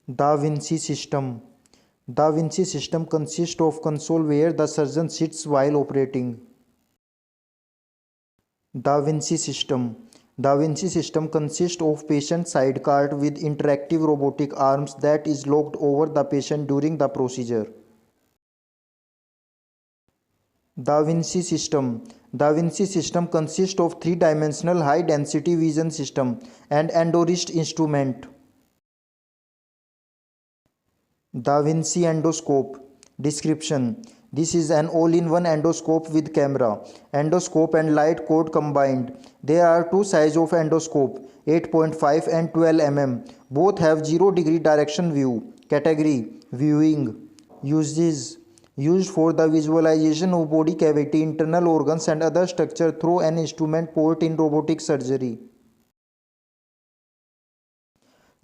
Da Vinci system. Da Vinci system consists of console where the surgeon sits while operating. Da Vinci system. Da Vinci system consists of patient side cart with interactive robotic arms that is locked over the patient during the procedure. Da Vinci system. Da Vinci system consists of three-dimensional high-density vision system and EndoWrist instrument. Da Vinci endoscope. Description. This is an all-in-one endoscope with camera, endoscope and light code combined. There are two sizes of endoscope, 8.5 and 12 mm. Both have 0-degree direction view. Category: viewing. Uses: used for the visualization of body cavity, internal organs and other structure through an instrument port in robotic surgery.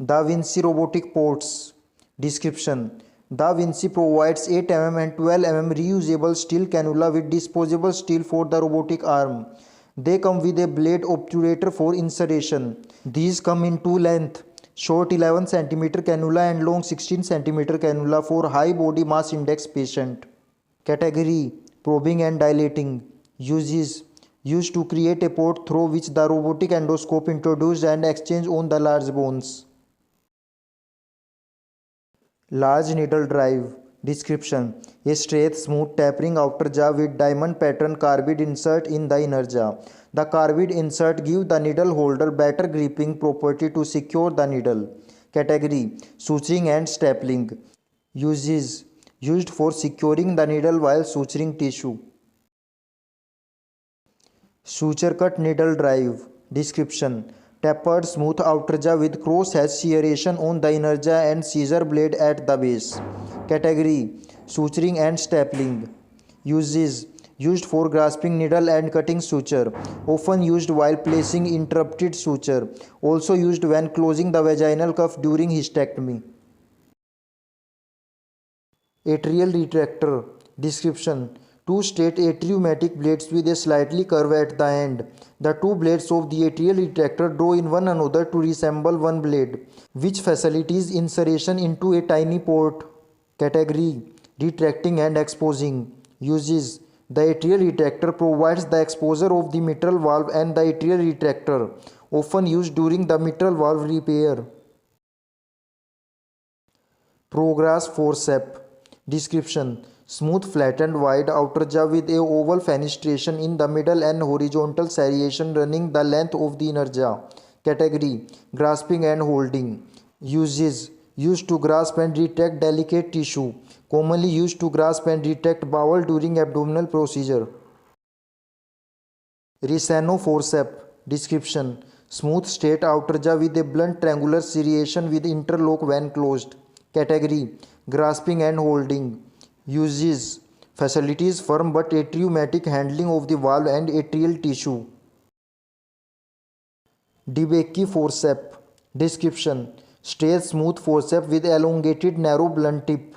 Da Vinci robotic ports. Description. Da Vinci provides 8 mm and 12 mm reusable steel cannula with disposable steel for the robotic arm. They come with a blade obturator for insertion. These come in two lengths, short 11 cm cannula and long 16 cm cannula for high body mass index patient. Category: probing and dilating. Uses: used to create a port through which the robotic endoscope introduced and exchanged on the large bones. Large needle drive. Description. A straight, smooth tapering outer jaw with diamond pattern carbide insert in the inner jaw. The carbide insert gives the needle holder better gripping property to secure the needle. Category: suturing and stapling. Uses: used for securing the needle while suturing tissue. Suture cut needle drive. Description. Tapered smooth outer jaw with cross-hatch serration on the inner jaw and scissor blade at the base. Category: suturing and stapling. Uses: used for grasping needle and cutting suture, often used while placing interrupted suture, also used when closing the vaginal cuff during hysterectomy. Atrial retractor. Description. Two straight atraumatic blades with a slightly curve at the end. The two blades of the atrial retractor draw in one another to resemble one blade, which facilitates insertion into a tiny port. Category: retracting and exposing. Uses: the atrial retractor provides the exposure of the mitral valve and the atrial retractor, often used during the mitral valve repair. Progress forceps. Description. Smooth flattened wide outer jaw with a oval fenestration in the middle and horizontal serration running the length of the inner jaw. Category: grasping and holding. Uses: used to grasp and retract delicate tissue, commonly used to grasp and retract bowel during abdominal procedure. Risano forceps. Description. Smooth straight outer jaw with a blunt triangular serration with interlock when closed. Category: grasping and holding. Uses: facilities firm but atraumatic handling of the valve and atrial tissue. DeBakey forceps. Description. Straight smooth forceps with elongated narrow blunt tip.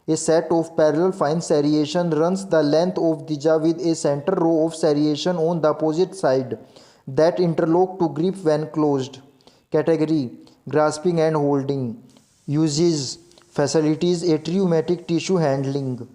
A set of parallel fine serration runs the length of the jaw with a center row of serration on the opposite side that interlock to grip when closed. Category: grasping and holding. Uses: facilities atraumatic tissue handling.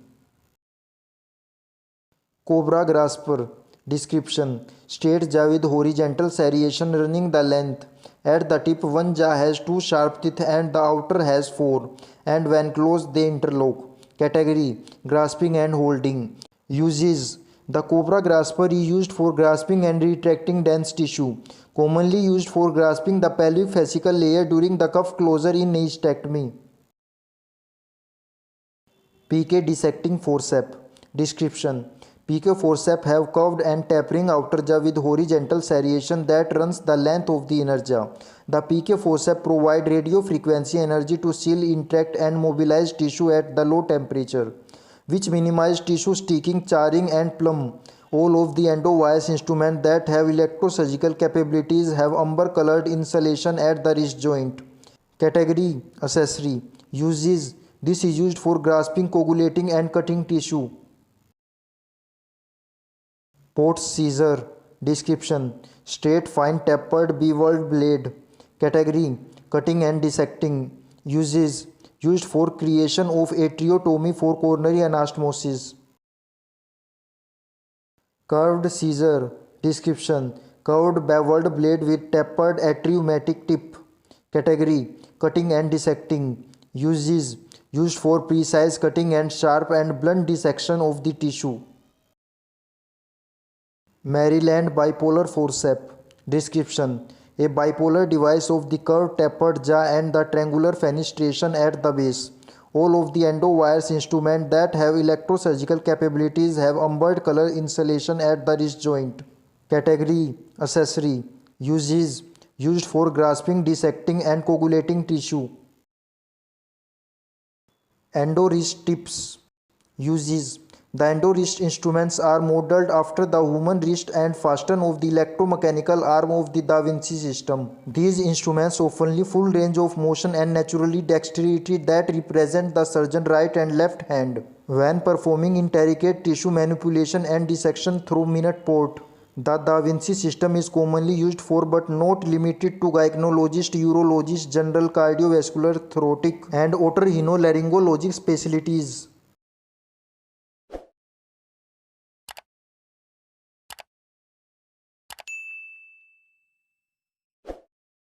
Cobra grasper. Description. Straight jaw with horizontal serration running the length. At the tip, one jaw has two sharp teeth and the outer has four, and when closed they interlock. Category: grasping and holding. Uses: the cobra grasper is used for grasping and retracting dense tissue, commonly used for grasping the pelvic fascicle layer during the cuff closure in hysterectomy. PK dissecting forceps. Description. PK forceps have curved and tapering outer jaw with horizontal serration that runs the length of the inner jaw. The PK forceps provide radio frequency energy to seal intact and mobilized tissue at the low temperature, which minimize tissue sticking, charring and plumb. All of the EndoWISE instruments that have electrosurgical capabilities have umber colored insulation at the wrist joint. Category: accessory. Uses: this is used for grasping, coagulating and cutting tissue. Potts scissor. Description. Straight fine tapered beveled blade. Category: cutting and dissecting. Uses: used for creation of atriotomy for coronary anastomosis. Curved scissor. Description: curved beveled blade with tapered atraumatic tip. Category: cutting and dissecting. Uses: used for precise cutting and sharp and blunt dissection of the tissue. Maryland bipolar forceps. Description: a bipolar device of the curved tapered jaw and the triangular fenestration at the base. All of the endowires instruments that have electrosurgical capabilities have umbered color insulation at the wrist joint. Category: accessory. Uses: used for grasping, dissecting and coagulating tissue. Endo wrist tips. Uses: the endo wrist instruments are modeled after the human wrist and fastened of the electromechanical arm of the Da Vinci system. These instruments offer full range of motion and naturally dexterity that represent the surgeon's right and left hand when performing intricate tissue manipulation and dissection through minute port. The Da Vinci system is commonly used for but not limited to gynecologists, urologists, general cardiovascular, thoracic and otorhinolaryngologic specialties.